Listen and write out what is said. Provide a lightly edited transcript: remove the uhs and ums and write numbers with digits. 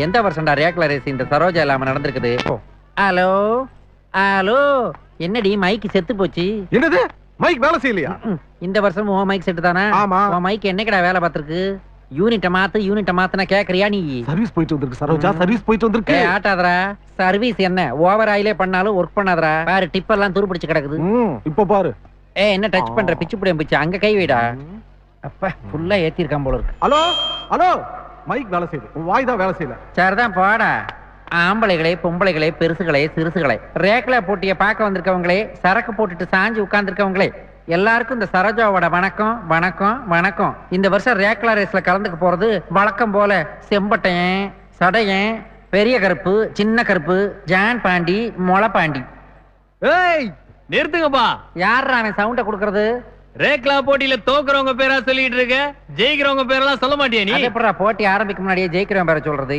எந்த வருஷம்டா ரேக்ல ரேஸ் இந்த சரோஜா இல்லாம நடந்திருக்குது? ஹலோ ஹலோ, என்னடி மைக் செத்து போச்சு? என்னது மைக் வேலை செய்யலையா? இந்த வருஷம் உன் மைக் செட்டு தானே? ஆமா. உன் மைக் என்னக்கடா வேலை பார்த்திருக்கு? யூனிட்ட மாத்துனா கேக்குறியா நீ? சர்வீஸ் போயிட்டு வந்திருக்கு சரோஜா, சர்வீஸ் போயிட்டு வந்திருக்கு. ஆட்டாதரா, சர்வீஸ் என்ன ஓவர் ஆயிலே பண்ணாலும் ஒர்க் பண்ணாதரா. பாரு டிப் எல்லாம் துரு பிடிச்சு கிடக்குது. இப்ப பாரு. என்ன டச் பண்ற? பிச்சு புடியம் பிச்சு அங்க கை வைடா. அப்பா ஃபுல்லா ஏத்திருக்கான் போல இருக்கு. ஹலோ ஹலோ, மைக் வேலை செய்யுது, உன் வாய் தான் வேலை செய்யல. சரிதான் போடா. ஆம்பளைகளே பொம்பளைகளே பெருசுகளே சிறுசுகளே ரேக்ல போட்டிய பார்க்க வந்திருக்கவங்களே சரக்கு போட்டுட்டு சாஞ்சு உட்கார்ந்துருக்கவங்களே எல்லாருக்கும் இந்த சரோஜாவோட வணக்கம் வணக்கம் வணக்கம். இந்த வருஷம் ரேக்லா ரேஸ்ல கலந்துக்க போறது வழக்கம் போல செம்பட்டையன் சடையன் பெரிய கருப்பு சின்ன கருப்பு ஜான் பாண்டி மொள பாண்டி. ஏய் நிறுத்துங்கப்பா. யாரா அவன் சவுண்ட குடுக்கறது? ரேக்லா போட்டியில தோக்குறவங்க பேரா சொல்லிட்டு இருக்க, ஜெயிக்கிறவங்க பேரெல்லாம் சொல்ல மாட்டியா நீ? போட்டி ஆரம்பிக்க முன்னாடியே ஜெயிக்கிறவன் பேர சொல்றது?